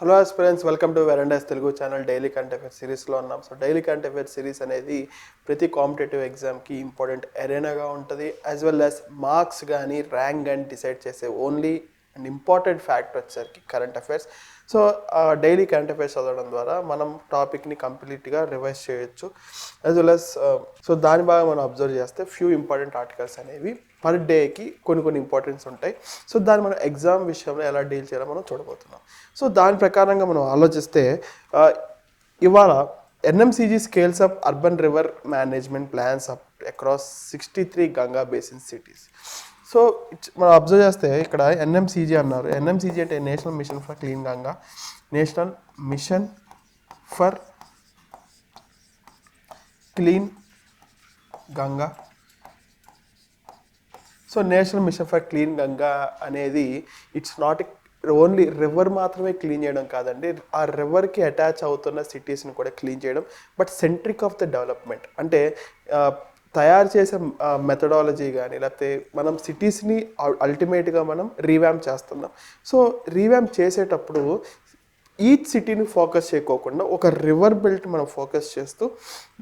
Hello aspirants, welcome to Verandas Telugu channel. Daily current affair సిరీస్లో ఉన్నాం. So daily current affair series అనేది ప్రతి competitive ఎగ్జామ్కి ఇంపార్టెంట్ ఎరేనాగా ఉంటుంది. యాజ్ వెల్ యాజ్ మార్క్స్ కానీ ర్యాంక్ కానీ డిసైడ్ చేసే ఓన్లీ అండ్ ఇంపార్టెంట్ ఫ్యాక్ట్ వచ్చేసరికి current affairs. So daily current affairs చదవడం ద్వారా మనం టాపిక్ని కంప్లీట్గా రివైజ్ చేయొచ్చు. యాజ్ వెల్ యాజ్ సో దాని బాగా మనం అబ్జర్వ్ చేస్తే ఫ్యూ ఇంపార్టెంట్ ఆర్టికల్స్ అనేవి పర్ డేకి కొన్ని ఇంపార్టెన్స్ ఉంటాయి. సో దాన్ని మనం ఎగ్జామ్ విషయంలో ఎలా డీల్ చేయాలో మనం చూడబోతున్నాం. సో దాని ప్రకారంగా మనం ఆలోచిస్తే ఇవాళ NMCG scales up urban river management plans up across 63 Ganga basin cities. So మనం అబ్జర్వ్ చేస్తే ఇక్కడ ఎన్ఎంసీజీ అన్నారు. ఎన్ఎంసీజీ అంటే national mission for clean Ganga, national mission for clean Ganga. So national mission for clean Ganga అనేది ఇట్స్ నాట్ ఓన్లీ రివర్ మాత్రమే clean చేయడం కాదండి, ఆ రివర్కి అటాచ్ అవుతున్న సిటీస్ని కూడా క్లీన్ చేయడం. But centric of the development అంటే తయారు చేసే మెథడాలజీ కానీ లేకపోతే మనం సిటీస్ని అల్టిమేట్గా మనం రీవ్యాంప్ చేస్తున్నాం. సో రీవ్యాంప్ చేసేటప్పుడు ఈచ్ సిటీని ఫోకస్ చేయకోకుండా ఒక రివర్ బెల్ట్ మనం ఫోకస్ చేస్తూ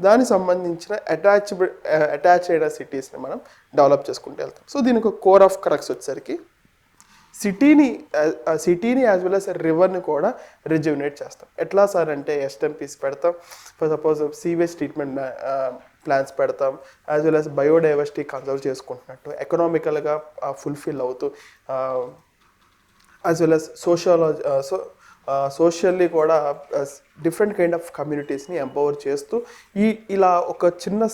దానికి సంబంధించిన అటాచ్ అయిన సిటీస్ని మనం డెవలప్ చేసుకుంటూ వెళ్తాం. సో దీనికి ఒక కోర్ ఆఫ్ కరెక్ట్స్ వచ్చేసరికి సిటీని యాజ్ వెల్ యాజ్ రివర్ని కూడా రిజ్యువినేట్ చేస్తాం. ఎట్లా సార్ అంటే ఎస్ఎంపీస్ పెడతాం, for suppose sewage treatment plans పెడతాం, as well as biodiversity conserve చేసుకుంటున్నట్టు ఎకనామికల్గా ఫుల్ఫిల్ అవుతూ, యాజ్ వెల్ యాజ్ సోషల్లీ కూడా డిఫరెంట్ కైండ్ ఆఫ్ కమ్యూనిటీస్ని ఎంపవర్ చేస్తూ ఇలా ఒక చిన్న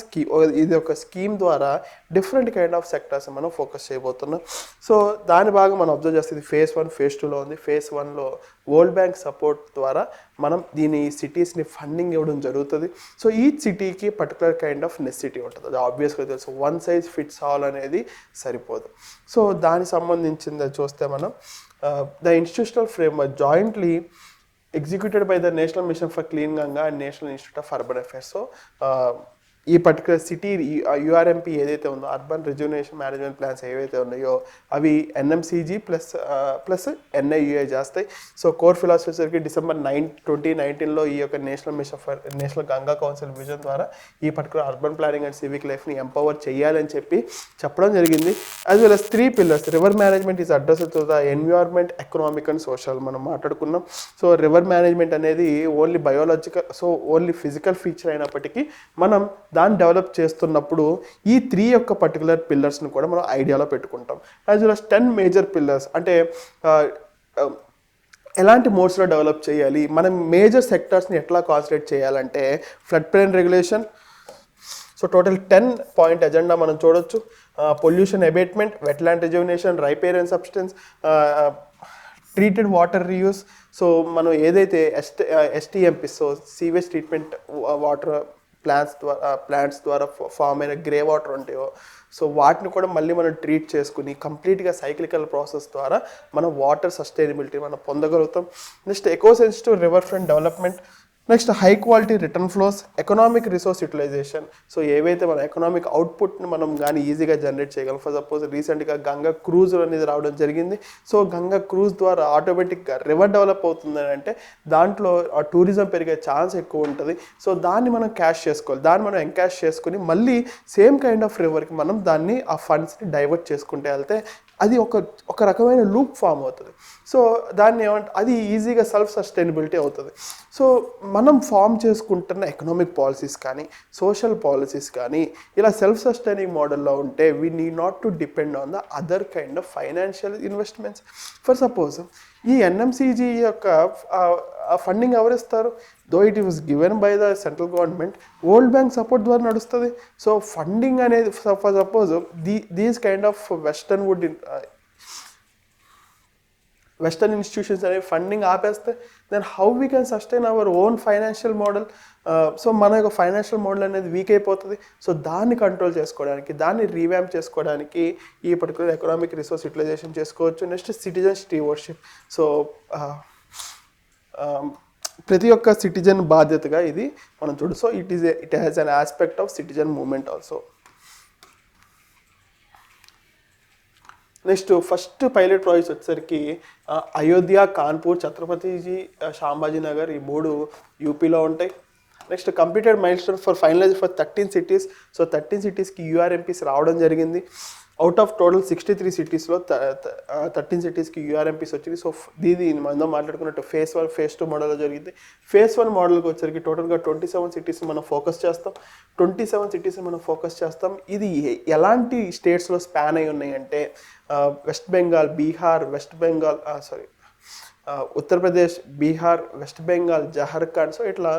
ఇది ఒక స్కీమ్ ద్వారా డిఫరెంట్ కైండ్ ఆఫ్ సెక్టర్స్ మనం ఫోకస్ చేయబోతున్నాం. సో దాని భాగం మనం అబ్జర్వ్ చేస్తే ఇది ఫేజ్ 1, ఫేజ్ 2లో ఉంది. ఫేజ్ 1లో వరల్డ్ బ్యాంక్ సపోర్ట్ ద్వారా మనం దీని సిటీస్ని ఫండింగ్ ఇవ్వడం జరుగుతుంది. సో ఈ సిటీకి పర్టికులర్ కైండ్ ఆఫ్ నెసిటీ ఉంటుంది, అది ఆబ్వియస్గా తెలుసు. వన్ సైజ్ ఫిట్స్ ఆల్ అనేది సరిపోదు. సో దానికి సంబంధించింది చూస్తే మనం the institutional framework jointly executed by the National Mission for Clean Ganga and National Institute of Urban Affairs. So ఈ పర్టికులర్ సిటీ యూఆర్ఎంపీ ఏదైతే ఉందో, అర్బన్ రిజ్యువనేషన్ మేనేజ్మెంట్ ప్లాన్స్ ఏవైతే ఉన్నాయో అవి ఎన్ఎంసీజీ ప్లస్ ఎన్ఐయుఏ చేస్తాయి. సో కోర్ ఫిలాసఫీకి December 9, 2019లో ఈ యొక్క national mission for national Ganga council vision ద్వారా ఈ particular urban planning and civic లైఫ్ని ఎంపవర్ చేయాలని చెప్పడం జరిగింది. As well as 3 pillars. River management is address to the environment, economic and social మనం మాట్లాడుకున్నాం. సో రివర్ మేనేజ్మెంట్ అనేది only biological, so only physical feature అయినప్పటికీ మనం దాన్ని డెవలప్ చేస్తున్నప్పుడు ఈ 3 యొక్క పర్టికులర్ పిల్లర్స్ని కూడా మనం ఐడియాలో పెట్టుకుంటాం. As well as 10 major pillars అంటే ఎలాంటి మోడ్స్లో డెవలప్ చేయాలి, మనం మేజర్ సెక్టర్స్ని ఎట్లా కాన్సన్ట్రేట్ చేయాలంటే flood plain regulation. So total 10 point agenda మనం చూడొచ్చు. Pollution abatement, wetland rejuvenation, riparian substance, treated water reuse. So మనం ఏదైతే STMP, so sewage treatment water plants ద్వారా ఫామ్ అయిన గ్రే వాటర్ ఉంటాయో, సో వాటిని కూడా మళ్ళీ మనం ట్రీట్ చేసుకుని కంప్లీట్గా సైక్లికల్ ప్రాసెస్ ద్వారా మనం వాటర్ సస్టైనబిలిటీ మనం పొందగలుగుతాం. Next eco sensitive river front development. Next high quality return flows, economic resource utilisation. So ఏవైతే మన ఎకనామిక్ అవుట్పుట్ని మనం కానీ ఈజీగా జనరేట్ చేయగలం. ఫర్ సపోజ్ రీసెంట్గా గంగా క్రూజ్ అనేది రావడం జరిగింది. సో గంగా క్రూజ్ ద్వారా ఆటోమేటిక్గా రివర్ డెవలప్ అవుతుంది అంటే దాంట్లో టూరిజం పెరిగే ఛాన్స్ ఎక్కువ ఉంటుంది. సో దాన్ని మనం క్యాష్ చేసుకోవాలి, దాన్ని మనం ఎంకాష్ చేసుకుని మళ్ళీ సేమ్ కైండ్ ఆఫ్ రివర్కి మనం దాన్ని ఆ ఫండ్స్ని డైవర్ట్ చేసుకుంటే వెళ్తే అది ఒక రకమైన లూప్ ఫామ్ అవుతుంది. సో దాన్ని అది ఈజీగా సెల్ఫ్ సస్టైనబిలిటీ అవుతుంది. సో మనం ఫామ్ చేసుకుంటున్న ఎకనామిక్ పాలసీస్ కానీ సోషల్ పాలసీస్ కానీ ఇలా సెల్ఫ్ సస్టైనింగ్ మోడల్లో ఉంటే we need not to depend on the other kind of financial investments. For suppose ఈ ఎన్ఎంసీజీ యొక్క ఫండింగ్ ఎవరిస్తారు? Though it was given by the central government, world bank support ద్వారా నడుస్తుంది. So funding అనేది for suppose these kind of western institutions అనేవి funding ఆపేస్తే then how we can sustain our own financial model. So మన యొక్క financial model అనేది week అయిపోతుంది. So దాన్ని కంట్రోల్ చేసుకోవడానికి, దాన్ని రీవ్యాంప్ చేసుకోవడానికి ఈ పర్టికులర్ ఎకనామిక్ రిసోర్స్ యూటిలైజేషన్ చేసుకోవచ్చు. Next citizen stewardship. సో ప్రతి ఒక్క సిటిజన్ బాధ్యతగా ఇది మనం చూడు. So it has an aspect of citizen movement also. Next first pilot projects వచ్చేసరికి అయోధ్య, కాన్పూర్, ఛత్రపతిజీ శాంబాజీ నగర్, ఈ 3 యూపీలో ఉంటాయి. Next completed milestone for finalise for 13 cities. So 13 సిటీస్కి యూఆర్ఎంపీస్ రావడం జరిగింది. అవుట్ ఆఫ్ టోటల్ 63 సిటీస్లో 13 సిటీస్కి యూఆర్ఎంపీస్ వచ్చింది. సో దీది మనం మాట్లాడుకున్నట్టు ఫేజ్ 1, ఫేజ్ 2 మోడల్లో జరిగింది. ఫేజ్ 1 మోడల్కి వచ్చరికి టోటల్గా 27 సిటీస్ మనం ఫోకస్ చేస్తాం. 27 సిటీస్ మనం ఫోకస్ చేస్తాం. ఇది ఎలాంటి స్టేట్స్లో స్పాన్ అయి ఉన్నాయంటే west Bengal, Bihar, Uttar Pradesh, Bihar, west Bengal, Jharkhand. So ఇట్లా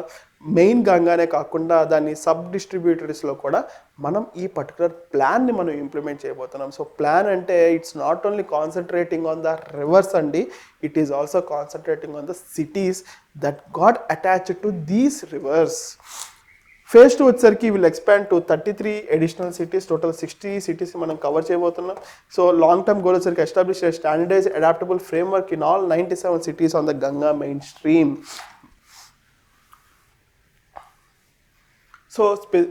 మెయిన్ గంగానే కాకుండా దాన్ని సబ్ డిస్ట్రిబ్యూటరీస్లో కూడా మనం ఈ పర్టికులర్ ప్లాన్ని మనం ఇంప్లిమెంట్ చేయబోతున్నాం. సో ప్లాన్ అంటే it's not only concentrating on the rivers అండి, it is also concentrating on the cities that got attached to these rivers. Phase 2 వచ్చేసరికి will expand to 33 additional cities, total 60 cities మనం cover చేయబోతున్నాం. So long term goal వచ్చేసరికి establish standardised adaptable framework in all 97 cities on the Ganga mainstream. So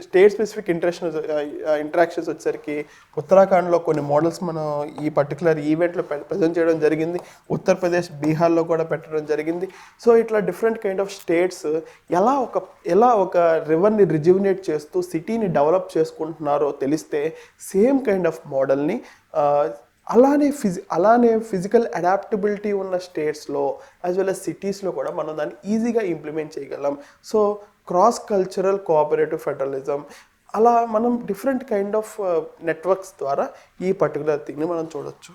state specific interactions వచ్చేసరికి ఉత్తరాఖండ్లో కొన్ని models మనం ఈ particular ఈవెంట్లో ప్రజెంట్ చేయడం జరిగింది. ఉత్తరప్రదేశ్, బీహార్లో కూడా పెట్టడం జరిగింది. సో ఇట్లా డిఫరెంట్ కైండ్ ఆఫ్ స్టేట్స్ ఎలా ఒక రివర్ని రిజ్యువినేట్ చేస్తూ సిటీని డెవలప్ చేసుకుంటున్నారో తెలిస్తే సేమ్ కైండ్ ఆఫ్ మోడల్ని అలానే ఫిజికల్ అడాప్టబిలిటీ ఉన్న స్టేట్స్లో యాజ్ వెల్ as సిటీస్లో కూడా మనం దాన్ని ఈజీగా ఇంప్లిమెంట్ చేయగలం. So cross cultural cooperative federalism, అలా మనం డిఫరెంట్ కైండ్ ఆఫ్ నెట్వర్క్స్ ద్వారా ఈ పర్టికులర్ థింగ్ని మనం చూడొచ్చు.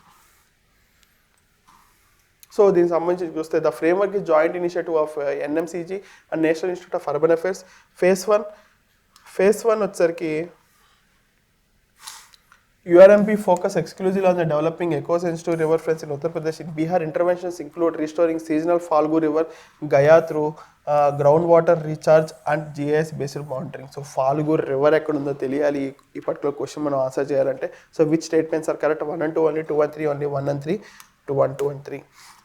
సో దీనికి సంబంధించి చూస్తే the framework is joint initiative of NMCG and national institute of urban affairs. Phase 1 వచ్చేసరికి URMP focus exclusively on the developing eco-sensitive river fronts in Uttar Pradesh. In Bihar, interventions include restoring seasonal Falgu River Gaya through groundwater recharge and GIS-based monitoring. So Falgu River ekkundo teliyali ee particular question మనం answer చేయాలంటే. So which statements are correct? 1 and 2 only, 2 and 3 only, 1 and 3, 2 and 2 and 3.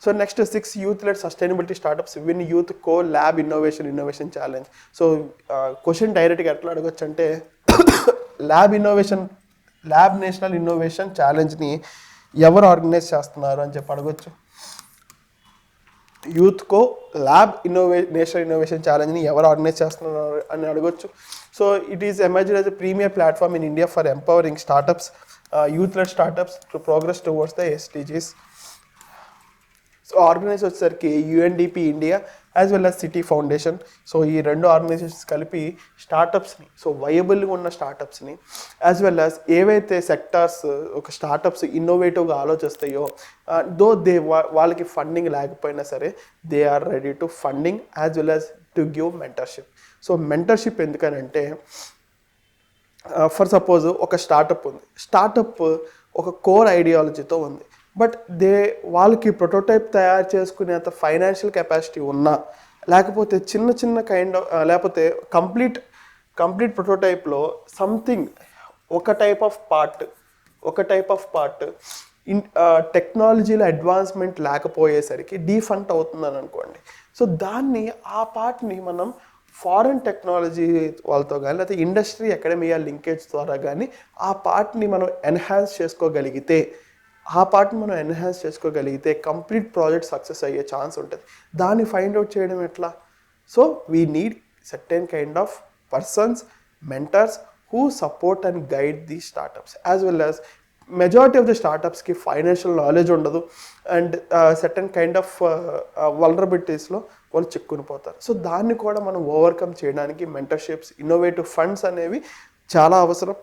So next 6 youth-led sustainability startups win youth co-lab innovation challenge. So question direct గా ఎట్లా అడగొచ్చు అంటే lab national innovation ఛాలెంజ్ని ఎవరు organise చేస్తున్నారు అని చెప్పి అడగొచ్చు. యూత్కో నేషనల్ ఇన్నోవేషన్ ఛాలెంజ్ని ఎవరు ఆర్గనైజ్ చేస్తున్నారు అని అడగొచ్చు. So it is emerged as a premier platform in India for empowering startups, youth led startups to progress towards the SDGs. So organise వచ్చేసరికి UNDP India as well as city foundation. So ఈ 2 organisations కలిపి స్టార్టప్స్ని, సో వయబుల్గా ఉన్న స్టార్టప్స్ని as well as ఏవైతే sectors ఒక స్టార్టప్స్ ఇన్నోవేటివ్గా ఆలోచిస్తాయో దో వాళ్ళకి ఫండింగ్ లేకపోయినా సరే they are ready to funding as well as to give mentorship. So mentorship ఎందుకనంటే ఫర్ సపోజ్ ఒక స్టార్టప్ ఉంది, స్టార్టప్ ఒక కోర్ ఐడియాలజీతో ఉంది, బట్ వాళ్ళకి ప్రొటోటైప్ తయారు చేసుకునేంత ఫైనాన్షియల్ కెపాసిటీ ఉన్నా లేకపోతే చిన్న కైండ్ ఆఫ్ లేకపోతే కంప్లీట్ ప్రొటోటైప్లో సంథింగ్ ఒక టైప్ ఆఫ్ పార్ట్ టెక్నాలజీలో అడ్వాన్స్మెంట్ లేకపోయేసరికి డీఫంట్ అవుతుందని అనుకోండి. సో ఆ పార్ట్ని మనం ఫారెన్ టెక్నాలజీ వాళ్ళతో కానీ లేకపోతే ఇండస్ట్రీ అకాడమియా లింకేజ్ ద్వారా కానీ ఆ పార్ట్ని మనం ఎన్హాన్స్ చేసుకోగలిగితే కంప్లీట్ ప్రాజెక్ట్ సక్సెస్ అయ్యే ఛాన్స్ ఉంటుంది. దాన్ని ఫైండ్ అవుట్ చేయడం ఎట్లా? So we need certain kind of persons, mentors who support and guide the startups as well as majority of the స్టార్టప్స్కి ఫైనాన్షియల్ నాలెడ్జ్ ఉండదు అండ్ సర్టెన్ కైండ్ ఆఫ్ వల్నరబిలిటీస్లో వాళ్ళు చిక్కుని పోతారు. సో దాన్ని కూడా మనం ఓవర్కమ్ చేయడానికి మెంటర్షిప్స్, ఇన్నోవేటివ్ ఫండ్స్ అనేవి చాలా అవసరం.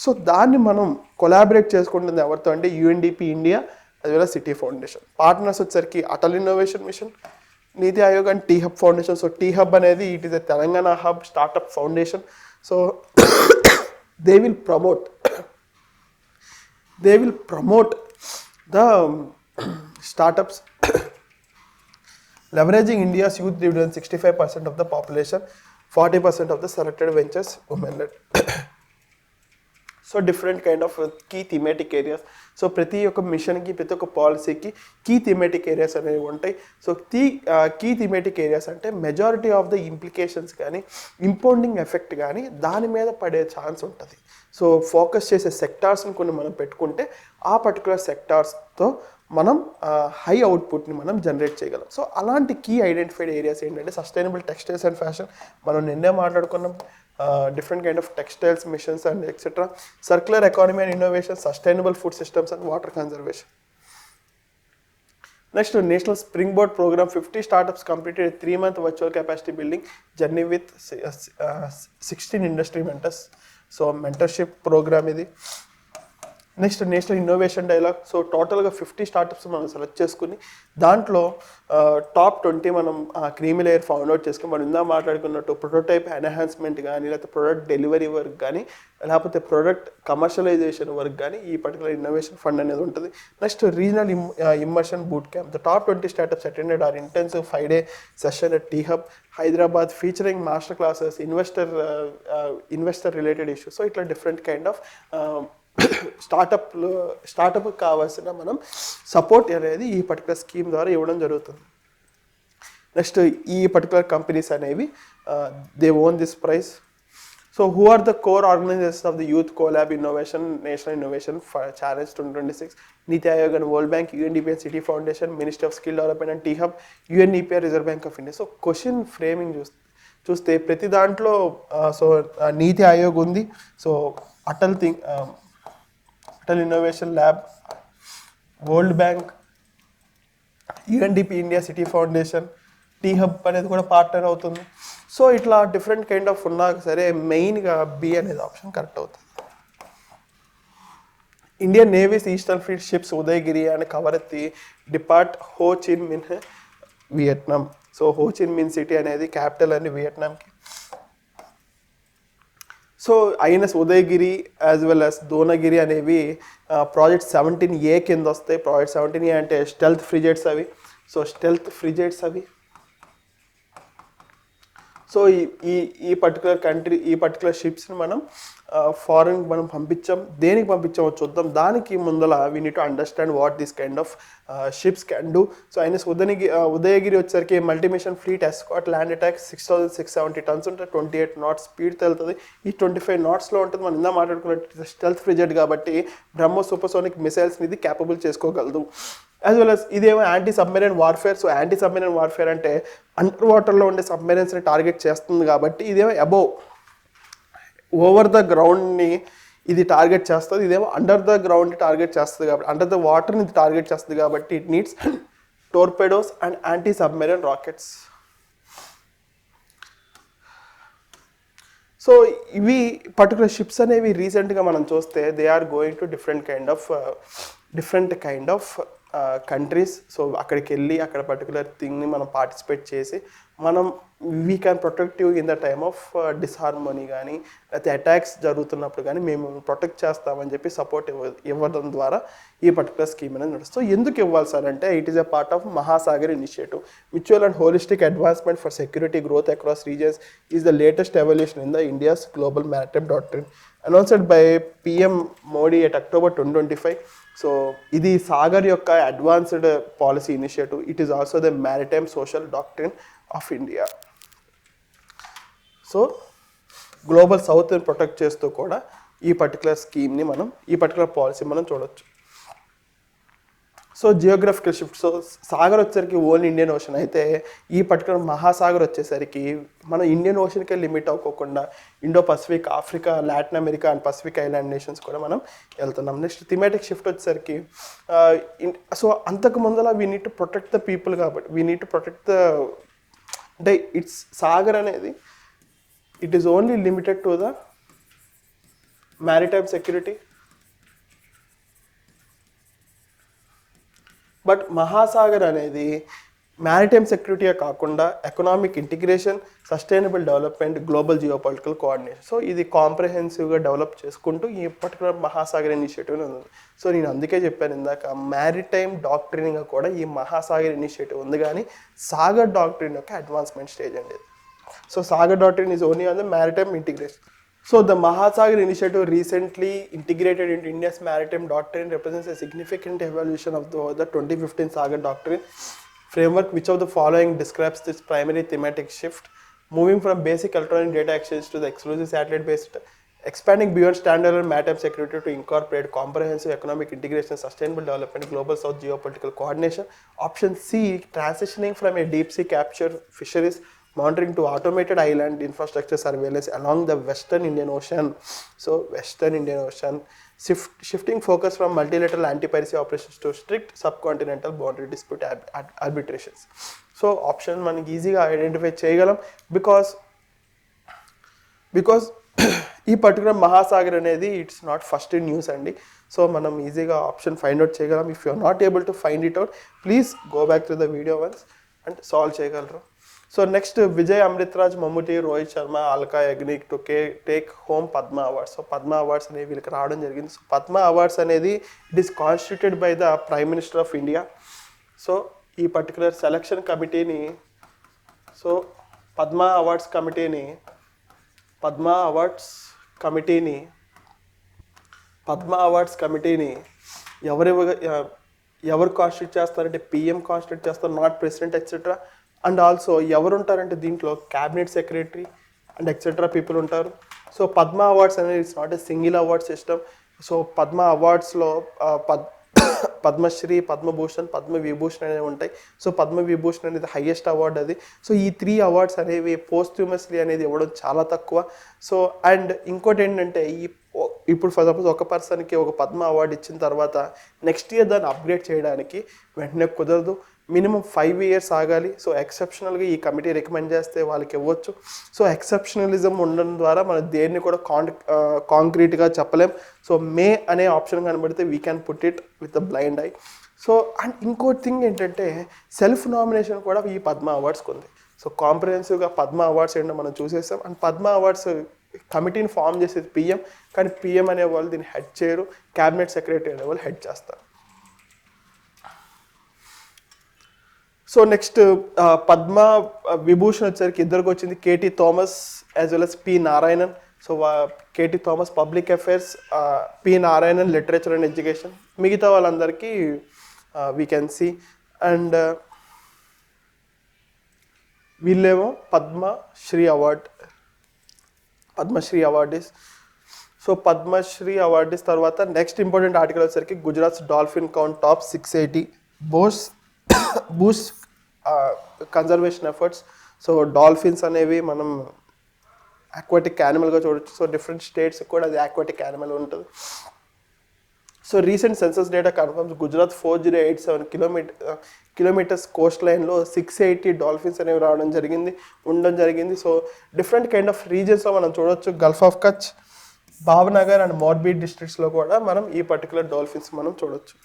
సో దాన్ని మనం కొలాబరేట్ చేసుకుంటుంది ఎవరితో అంటే UNDP ఇండియా అది వెల్ సిటీ ఫౌండేషన్. పార్ట్నర్స్ వచ్చేసరికి Atal innovation mission, NITI Aayog and T-Hub foundation. So T-Hub అనేది it is a Telangana hub startup foundation. So they will promote the startups leveraging India's youth dividend, 65% of the population, 40% of the selected ventures women-led. So different kind of key thematic areas. So ప్రతి ఒక్క మిషన్కి, ప్రతి ఒక్క పాలసీకి key thematic areas అనేవి ఉంటాయి. So key thematic areas అంటే majority of the implications కానీ ఇంపౌండింగ్ ఎఫెక్ట్ కానీ దాని మీద పడే ఛాన్స్ ఉంటుంది. సో ఫోకస్ చేసే సెక్టార్స్ని కొన్ని మనం పెట్టుకుంటే ఆ పర్టికులర్ సెక్టార్స్తో మనం హై అవుట్పుట్ని మనం జనరేట్ చేయగలం. సో అలాంటి కీ ఐడెంటిఫైడ్ ఏరియాస్ ఏంటంటే సస్టైనబుల్ టెక్స్టైల్స్ అండ్ ఫ్యాషన్, మనం నిన్నే మాట్లాడుకున్నాం, different kind of textiles machines and etcetera, circular economy and innovation, sustainable food systems and water conservation. Next, National Springboard Program, 50 startups completed a 3-month virtual capacity building journey with 16 industry mentors. So, mentorship program ఇది. Next national innovation dialogue. So టోటల్గా 50 startups మనం select చేసుకుని దాంట్లో top 20 మనం creamy layer found out చేసుకుని మనం ఇందా మాట్లాడుకున్నట్టు prototype enhancement కానీ, లేకపోతే ప్రొడక్ట్ డెలివరీ వర్క్ కానీ, లేకపోతే ప్రొడక్ట్ కమర్షియలైజేషన్ వర్క్ కానీ ఈ పర్టికులర్ ఇన్నోవేషన్ ఫండ్ అనేది ఉంటుంది. Next regional immersion boot camp. The top 20 startups attended our intensive 5-day session at T Hub Hyderabad featuring master classes, investor related issues. So ఇట్లా different kind of స్టార్టప్కి కావాల్సిన మనం support అనేది ఈ పర్టికులర్ స్కీమ్ ద్వారా ఇవ్వడం జరుగుతుంది. నెక్స్ట్ ఈ పర్టికులర్ కంపెనీస్ అనేవి they own this prize. So who are the core organizations of the youth colab innovation national innovation challenge 2026, NITI Aayog and world bank, UNDP and city foundation, ministry of skill development and T hub, UNEP, reserve bank of India. So question framing చూస్తే ప్రతి దాంట్లో so NITI Aayog ఉంది, so Atal innovation lab, world bank, UNDP India, city foundation, T hub అనేది కూడా partner అవుతుంది. So ఇట్లా different kind of ఉన్నా సరే మెయిన్గా బి అనేది ఆప్షన్ కరెక్ట్ అవుతుంది. Indian navies eastern fleet ships Udayagiri and Kavaratti depart హో చిన్ మిన్ వియట్నాం. సో హో చిన్ మిన్ సిటీ అనేది క్యాపిటల్ అండి వియట్నాంకి. So INS Udayagiri as well as Dunagiri అనేవి ప్రాజెక్ట్ 17A కింద వస్తాయి. ప్రాజెక్ట్ 17A అంటే స్టెల్త్ ఫ్రిగేట్స్ అవి. సో స్టెల్త్ ఫ్రిగేట్స్ అవి. సో ఈ పర్టికులర్ షిప్స్ని మనం ఫారెన్ మనం దేనికి పంపించామో చూద్దాం. దానికి ముందల we need to understand what this kind of ships can do. So INS Udayagiri వచ్చేసరికి multimission fleet escort land attack 6,670 tons ఉంటుంది, 28 knots స్పీడ్తో వెళ్తుంది. ఈ 25 knotsలో ఉంటుంది. మనం ఇందా మాట్లాడుకున్నట్టు స్టెల్త్ ఫ్రిగేట్ కాబట్టి బ్రహ్మోస్ సూపర్సోనిక్ మిసైల్స్ని ఇది క్యాపబుల్ చేసుకోగలదు. యాజ్ వెల్ అస్ ఇదేమో anti submarine warfare. So anti submarine warfare అంటే అండర్ వాటర్లో ఉండే సబ్మెరైన్స్ని టార్గెట్ చేస్తుంది కాబట్టి ఇదేమో అబోవ్ ఓవర్ ద గ్రౌండ్ని ఇది టార్గెట్ చేస్తుంది. ఇదేమో అండర్ ద గ్రౌండ్ని టార్గెట్ చేస్తుంది కాబట్టి అండర్ ద వాటర్ని ఇది టార్గెట్ చేస్తుంది కాబట్టి it needs torpedoes and anti submarine rockets. So ఇవి పర్టికులర్ షిప్స్ అనేవి రీసెంట్గా మనం చూస్తే they are going to different kind of countries. So అక్కడికి వెళ్ళి అక్కడ పర్టికులర్ థింగ్ని మనం పార్టిసిపేట్ చేసి మనం we can protective in the time of disharmony కానీ లేకపోతే అటాక్స్ జరుగుతున్నప్పుడు కానీ మేము ప్రొటెక్ట్ చేస్తామని చెప్పి సపోర్ట్ ఇవ్వడం ద్వారా ఈ పర్టికులర్ స్కీమ్ అనేది నడుస్తుంది. సో ఎందుకు ఇవ్వాలి సార్ అంటే it is a part of Mahasagar initiative. Mutual and holistic advancement for security growth across regions is the latest evolution in the India's global maritime doctrine announced by PM Modi at October 2025. So ఇది సాగర్ యొక్క advanced policy initiative. It is also the maritime social doctrine of India. So global సౌత్ని protect చేస్తూ కూడా ఈ particular స్కీమ్ని ఈ particular policy మనం చూడొచ్చు. So geographical shift. So Sagar వచ్చేసరికి ఓన్లీ ఇండియన్ ఓషన్ అయితే ఈ పర్టికులర్ మహాసాగర్ వచ్చేసరికి మనం ఇండియన్ ఓషన్కే లిమిట్ అవ్వకుండా Indo Pacific, Africa, Latin America and Pacific island nations కూడా మనం వెళ్తున్నాం. నెక్స్ట్ థిమాటిక్ షిఫ్ట్ వచ్చేసరికి సో అంతకు ముందర we need to protect the people కాబట్టి we need to protect the అంటే ఇట్స్ సాగర్ అనేది it is only limited to the maritime security. But Mahasagar అనేది మ్యారిటైమ్ సెక్యూరిటీయే కాకుండా economic integration, sustainable development, global geopolitical coordination. So ఇది కాంప్రహెన్సివ్గా డెవలప్ చేసుకుంటూ ఈ పర్టికులర్ మహాసాగర్ ఇనిషియేటివ్ ఉంది. సో నేను అందుకే చెప్పాను ఇందాక మ్యారిటైమ్ డాక్ట్రిన్గా కూడా ఈ మహాసాగర్ ఇనిషియేటివ్ ఉంది, కానీ సాగర్ డాక్ట్రిన్ యొక్క అడ్వాన్స్మెంట్ స్టేజ్ అండి. So Sagar doctrine is only on the maritime integration. So the Mahasagar initiative recently integrated into India's maritime doctrine represents a significant evolution of the 2015 Sagar doctrine framework. Which of the following describes this primary thematic shift, moving from basic electronic data exchange to the exclusive satellite-based expanding beyond standalone maritime security to incorporate comprehensive economic integration, sustainable development, global south geopolitical coordination. Option C, transitioning from a deep sea capture fisheries monitoring to automated island infrastructure surveillance along the western Indian Ocean. So western Indian Ocean, shifting focus from multilateral anti-piracy operations to strict subcontinental boundary dispute arbitrations. So option మనకి ఈజీగా identify చేయగలం because ఈ particular Mahasagar అనేది it's not first in news అండి. So మనం ఈజీగా option find out చేయగలం. If you are not able to find it out, please go back to the video once and solve చేయగలరు. So next, Vijay Amritraj, Mammootty, Rohit Sharma, Alka Yagnik to take home Padma awards. So Padma awards అనేవి వీళ్ళకి రావడం జరిగింది. So Padma awards అనేది it is constituted by the prime minister of India. So ఈ particular selection కమిటీని, so Padma awards కమిటీని ఎవరు కాన్స్టిట్యూట్ చేస్తారంటే పిఎం కాన్స్టిట్యూట్ చేస్తారు, not president etcetera. And also ఎవరు ఉంటారంటే దీంట్లో cabinet secretary and etcetera people ఉంటారు. సో పద్మ అవార్డ్స్ అనేది it's not a single award system. So Padma అవార్డ్స్లో పద్మశ్రీ, పద్మభూషణ్, పద్మవిభూషణ్ అనేవి ఉంటాయి. సో పద్మవిభూషణ్ అనేది హైయెస్ట్ అవార్డ్ అది. సో ఈ 3 అవార్డ్స్ అనేవి పోస్ట్యూమస్లీ అనేది ఇవ్వడం చాలా తక్కువ. సో అండ్ ఇంకోటి ఏంటంటే ఇప్పుడు ఫర్ సపోజ్ ఒక పర్సన్కి ఒక పద్మ అవార్డు ఇచ్చిన తర్వాత నెక్స్ట్ ఇయర్ దాన్ని అప్గ్రేడ్ చేయడానికి వెంటనే కుదరదు, మినిమం 5 years ఆగాలి. సో ఎక్సెప్షనల్గా ఈ కమిటీ రికమెండ్ చేస్తే వాళ్ళకి ఇవ్వచ్చు. సో ఎక్సెప్షనలిజం ఉండడం ద్వారా మనం దేన్ని కూడా కాంక్రీట్గా చెప్పలేం. సో మే అనే ఆప్షన్ కనబడితే we can put it with the blind I. So and ఇంకోటి థింగ్ ఏంటంటే సెల్ఫ్ నామినేషన్ కూడా ఈ పద్మ అవార్డ్స్కి ఉంది. సో కాంప్రహెన్సివ్గా పద్మ అవార్డ్స్ ఏంటో మనం చూసేసాం. అండ్ పద్మ అవార్డ్స్ కమిటీని ఫామ్ చేసేది పిఎం, కానీ పిఎం అనే వాళ్ళు దీన్ని హెడ్ చేయరు, క్యాబినెట్ సెక్రటరీ అనే వాళ్ళు హెడ్ చేస్తారు. సో నెక్స్ట్ పద్మ విభూషణ్ వచ్చేసరికి ఇద్దరికి వచ్చింది, KT Thomas as well as P Narayanan. So KT Thomas public affairs, P Narayanan literature and education. మిగతా వాళ్ళందరికీ వీ కెన్ సీ. అండ్ వీళ్ళేమో Padmashri awardees. So Padmashri awardees తర్వాత నెక్స్ట్ ఇంపార్టెంట్ ఆర్టికల్ వచ్చేసరికి Gujarat dolphin count top 680, boost conservation efforts. So dolphins అనేవి మనం ఆక్వాటిక్ యానిమల్గా చూడొచ్చు. సో డిఫరెంట్ స్టేట్స్కి కూడా అది ఆక్వాటిక్ యానిమల్ ఉంటుంది. So recent census data confirms Gujarat 4087 kilometres coast లైన్లో 680 డాల్ఫిన్స్ అనేవి ఉండడం జరిగింది. సో డిఫరెంట్ కైండ్ ఆఫ్ రీజన్స్లో మనం చూడొచ్చు. Gulf of Kutch, Bhavnagar and Morbi డిస్ట్రిక్ట్స్లో కూడా మనం ఈ పర్టికులర్ డాల్ఫిన్స్ మనం చూడొచ్చు.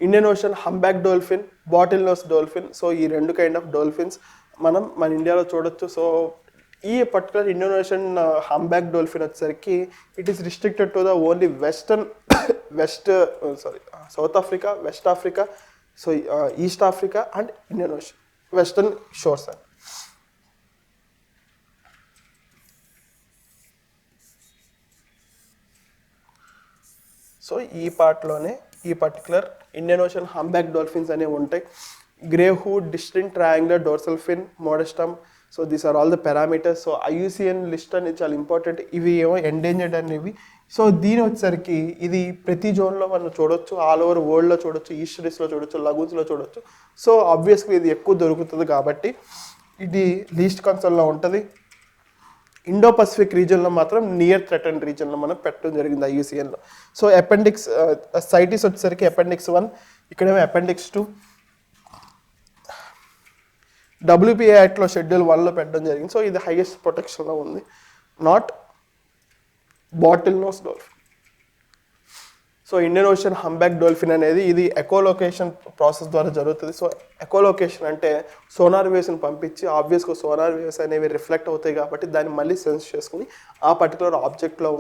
Indian ocean humpback dolphin, bottle nose dolphin. So ఈ 2 కైండ్ ఆఫ్ డోల్ఫిన్స్ మనం మన ఇండియాలో చూడొచ్చు. సో ఈ particular Indian ocean humpback dolphin వచ్చేసరికి it is restricted to the only South Africa, West Africa, so East Africa and Indian ocean western shores. So ఈ పార్ట్లోనే ఈ particular Indian ocean humpback dolphins అనేవి ఉంటాయి. Grey hood, distinct triangular dorsal fin, మోడస్టమ్. So these are all the parameters. So IUCN list అనేది చాలా important. ఇవి ఏమో ఎండేంజర్డ్ అనేవి. సో దీని వచ్చేసరికి ఇది ప్రతి జోన్లో మనం చూడొచ్చు, ఆల్ ఓవర్ వరల్డ్లో చూడొచ్చు, ఈస్టరీస్లో చూడొచ్చు, లగూన్స్లో చూడొచ్చు. సో ఆబ్వియస్గా ఇది ఎక్కువ దొరుకుతుంది కాబట్టి ఇది లీస్ట్ కన్సర్న్లో ఉంటుంది. ఇండో పసిఫిక్ రీజన్లో మాత్రం నియర్ థ్రెటన్ రీజన్లో మనం పెట్టడం జరిగింది IUCNలో. సో అపెండిక్స్ సైటీస్ వచ్చేసరికి అపెండిక్స్ 1, ఇక్కడేమో అపెండిక్స్ 2. WPA యాక్ట్లో షెడ్యూల్ 1లో పెట్టడం జరిగింది. సో ఇది హైయెస్ట్ ప్రొటెక్షన్లో ఉంది, not bottle nose dolphin. So Indian ocean humpback dolphin అనేది ఇది ఎకోలొకేషన్ ప్రాసెస్ ద్వారా జరుగుతుంది. సో ఎకోలొకేషన్ అంటే సోనార్ వేవ్స్ని పంపించి, ఆబ్వియస్గా సోనార్ వేవ్స్ అనేవి రిఫ్లెక్ట్ అవుతాయి కాబట్టి దాన్ని మళ్ళీ సెన్స్ చేసుకుని ఆ పర్టికులర్ ఆబ్జెక్ట్లో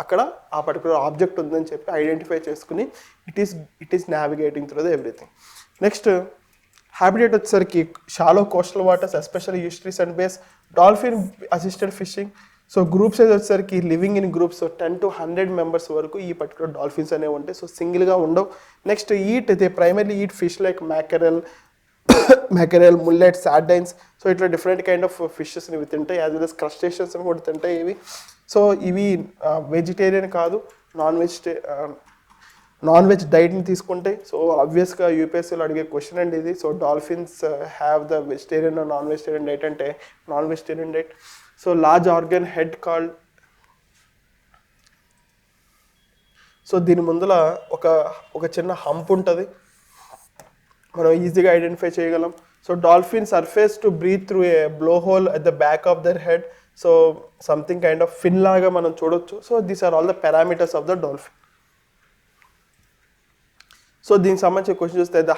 అక్కడ ఆ పర్టికులర్ ఆబ్జెక్ట్ ఉందని చెప్పి ఐడెంటిఫై చేసుకుని it is navigating through the everything. Next habitat వచ్చేసరికి shallow coastal waters, especially estuaries and bays, dolphin assisted fishing. So group size వచ్చేసరికి living in groups 10 to 100 members వరకు ఈ పర్టికులర్ డాల్ఫిన్స్ అనేవి ఉంటాయి. So సింగిల్గా ఉండవు. Next they primarily eat fish like mackerel, mackerel, mullet, sardines. So ఇట్లా different kind of ఫిషెస్ని ఇవి తింటాయి, యాజ్ వెల్ as క్రస్టేషన్స్ని కూడా తింటాయి ఇవి. సో ఇవి వెజిటేరియన్ కాదు, నాన్ వెజ్ డైట్ని తీసుకుంటాయి. సో ఆబ్వియస్గా యూపీఎస్సీలో అడిగే క్వశ్చన్ అండి ఇది. So dolphins have the vegetarian non vegetarian diet అంటే non vegetarian diet. So large organ head called, so దీని ముందర ఒక చిన్న హంప్ ఉంటుంది, మనం ఈజీగా ఐడెంటిఫై చేయగలం. So dolphin surface to breathe through a blow hole at the back of their head. So something kind of fin లాగా మనం చూడొచ్చు. So these are all the parameters of the dolphin. So దీనికి సంబంధించిన question చూస్తే the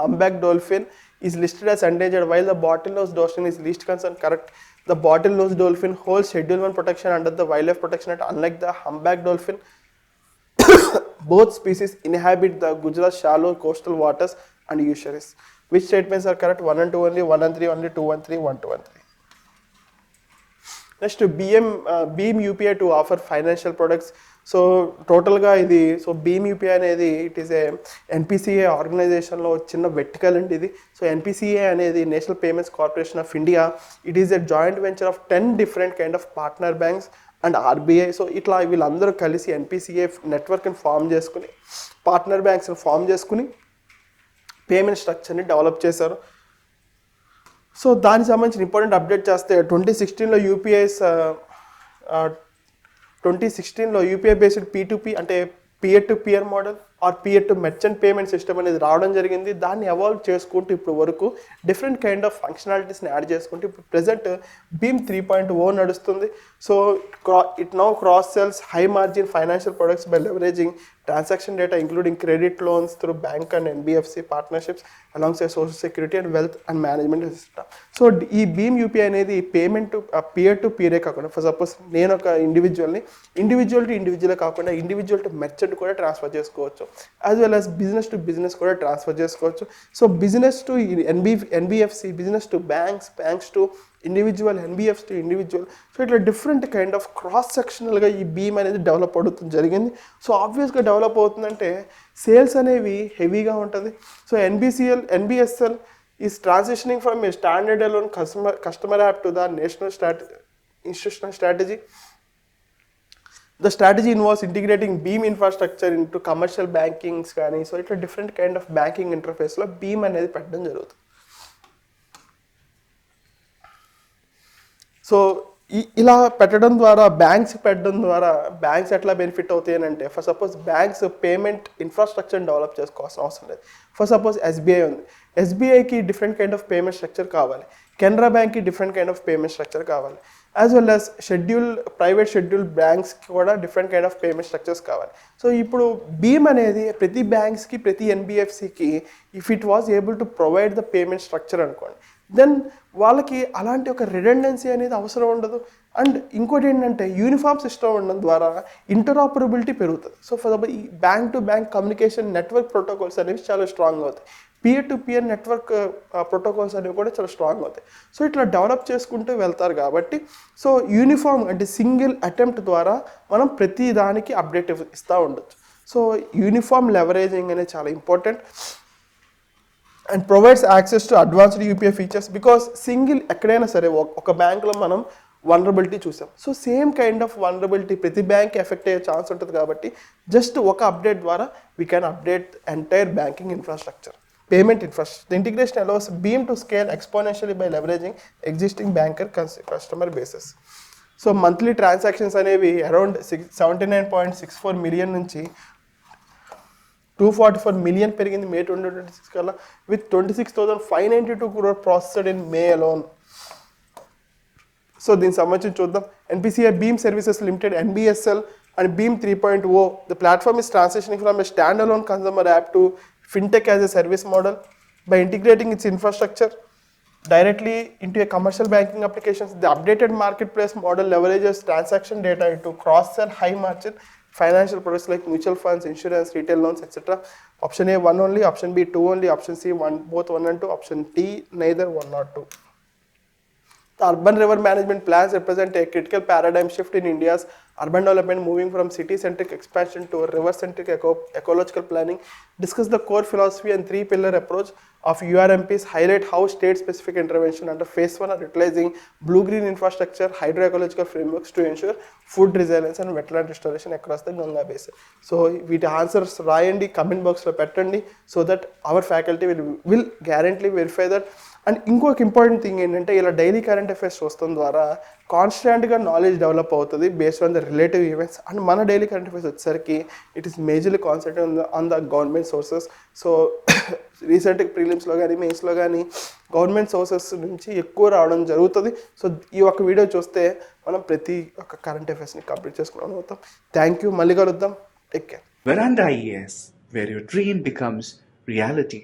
humpback dolphin is listed as endangered while the bottle nose dolphin is least concern. Correct. The bottle nose dolphin holds Schedule 1 protection under the Wildlife Protection Act. Unlike the humpback dolphin, both species inhabit the Gujarat shallow coastal waters and estuaries. Which statements are correct? 1 and 2 only, 1 and 3 only, 2 and 3, 1, 2 and 3. Next, Beam UPI to offer financial products. So టోటల్గా ఇది, so beam UPI అనేది it is a NPCA ఆర్గనైజేషన్లో చిన్న vertical అండి ఇది. So NPCA అనేది national payments corporation of India. It is a joint venture of 10 different kind of partner banks and RBI. So ఇట్లా వీళ్ళందరూ కలిసి ఎన్పిసిఏ నెట్వర్క్ని ఫామ్ చేసుకుని, పార్ట్నర్ బ్యాంక్స్ని ఫామ్ చేసుకుని పేమెంట్ స్ట్రక్చర్ని డెవలప్ చేశారు. సో దానికి సంబంధించిన ఇంపార్టెంట్ అప్డేట్ చేస్తే 2016లో యూపీఐ బేస్డ్ P2P అంటే peer to peer model or peer to merchant payment system అనేది రావడం జరిగింది. దాన్ని ఎవాల్వ్ చేసుకుంటూ ఇప్పుడు వరకు డిఫరెంట్ కైండ్ ఆఫ్ ఫంక్షనాలిటీస్ని యాడ్ చేసుకుంటూ ఇప్పుడు ప్రెజెంట్ బీమ్ 3.0 నడుస్తుంది. So it now cross sells high margin financial products by leveraging transaction data including credit loans through bank and NBFC partnerships alongside social security and wealth and management system. So ఈ భీమ్ UPI అనేది payment peer to పియరే కాకుండా, for suppose నేను ఒక individual to individual కాకుండా individual to merchant కూడా transfer చేసుకోవచ్చు, as well as business to business కూడా ట్రాన్స్ఫర్ చేసుకోవచ్చు. So business to NBFC, business to banks to individual, NBFCs to individual. So ఇట్లా డిఫరెంట్ కైండ్ ఆఫ్ క్రాస్ సెక్షనల్గా ఈ భీమ్ అనేది డెవలప్ అవుతుంది జరిగింది. సో ఆబ్వియస్గా డెవలప్ అవుతుందంటే సేల్స్ అనేవి హెవీగా ఉంటుంది. So NBSL is transitioning from a standard alone customer app to the national institutional strategy. The strategy involves integrating Beam infrastructure into commercial bankings కానీ. సో ఇట్లా డిఫరెంట్ కైండ్ ఆఫ్ బ్యాంకింగ్ ఇంటర్ఫేస్లో భీమ్ అనేది పెట్టడం జరుగుతుంది. సో ఇలా పెట్టడం ద్వారా బ్యాంక్స్ ఎట్లా బెనిఫిట్ అవుతాయి అని అంటే, ఫర్ సపోజ్ బ్యాంక్స్ పేమెంట్ ఇన్ఫ్రాస్ట్రక్చర్ని డెవలప్ చేసుకోవాల్సిన అవసరం లేదు. ఫర్ సపోజ్ ఎస్బీఐ ఉంది, ఎస్బీఐకి different kind of payment structure కావాలి, కెనరా బ్యాంక్కి different kind of payment structure కావాలి, as well as private schedule బ్యాంక్స్కి కూడా different kind of payment structures కావాలి. సో ఇప్పుడు భీమ్ అనేది ప్రతి బ్యాంక్స్కి, ప్రతి ఎన్బిఎఫ్సికి if it was able to provide the payment structure అనుకోండి, దెన్ వాళ్ళకి అలాంటి ఒక రిడెండెన్సీ అనేది అవసరం ఉండదు. అండ్ ఇంకోటి ఏంటంటే యూనిఫామ్ సిస్టమ్ ఉండడం ద్వారా ఇంటరాపరబిలిటీ పెరుగుతుంది. సో ఫర్ ఎగ్జాంపుల్ ఈ bank to bank communication network protocols అనేవి చాలా స్ట్రాంగ్ అవుతాయి, peer to peer network protocols అనేవి కూడా చాలా స్ట్రాంగ్ అవుతాయి. సో ఇట్లా డెవలప్ చేసుకుంటూ వెళ్తారు కాబట్టి, సో యూనిఫామ్ అంటే సింగిల్ అటెంప్ట్ ద్వారా మనం ప్రతి దానికి అప్డేట్ ఇస్తూ ఉండొచ్చు. సో యూనిఫామ్ లెవరేజింగ్ అనేది చాలా important and provides access to advanced UPI features. Because single ఎక్కడైనా సరే ఒక బ్యాంక్లో మనం వనరబిలిటీ చూసాం. So same kind of vulnerability ప్రతి బ్యాంక్ ఎఫెక్ట్ అయ్యే ఛాన్స్ ఉంటుంది కాబట్టి జస్ట్ ఒక అప్డేట్ ద్వారా we can update entire banking infrastructure, payment infrastructure. Integration allows beam to scale exponentially by leveraging existing banker customer bases. So monthly transactions అనేవి around 79.64 million నుంచి 244 million పెరిగింది మే 2026 కల్లా, with 26,592 crore processed in May alone. So దీనికి సంబంధించి చూద్దాం. NPCI BHIM services limited, NBSL and BHIM 3.0. The platform is transitioning from a stand alone consumer app to fintech as a service model by integrating its infrastructure directly into a commercial banking applications. The updated marketplace model leverages transaction data to cross-sell high-margin financial products like mutual funds, insurance, retail loans, etc. Option A 1 only, option B 2 only, option C both 1 and 2, option D neither 1 or 2. The urban river management plans represent a critical paradigm shift in India's urban development, moving from city-centric expansion to a river-centric ecological planning. Discuss the core philosophy and three-pillar approach of URMPs, highlight how state-specific intervention under Phase 1 are utilizing blue-green infrastructure, hydroecological frameworks to ensure food resilience and wetland restoration across the Ganga basin. So, వీటి answers రాయండి, comment బాక్స్లో పెట్టండి, so that hour faculty will guarantee verify that. And ఇంకొక important thing ఏంటంటే ఇలా daily current affairs చూస్తాం ద్వారా కాన్స్టాంట్గా knowledge develop అవుతుంది based on the relative events. And మన డైలీ కరెంట్ అఫైర్స్ వచ్చేసరికి it is majorly concentrate on the government sources. So రీసెంట్గా ప్రీలిమ్స్లో కానీ మెయిన్స్లో కానీ గవర్నమెంట్ సోర్సెస్ నుంచి ఎక్కువ రావడం జరుగుతుంది. సో ఈ ఒక్క వీడియో చూస్తే మనం ప్రతి ఒక్క కరెంట్ అఫైర్స్ని కంప్లీట్ చేసుకుని అవుతాం. థ్యాంక్ యూ, మళ్ళీ కలుద్దాం, take care. Veranda IAS, where your dream becomes reality.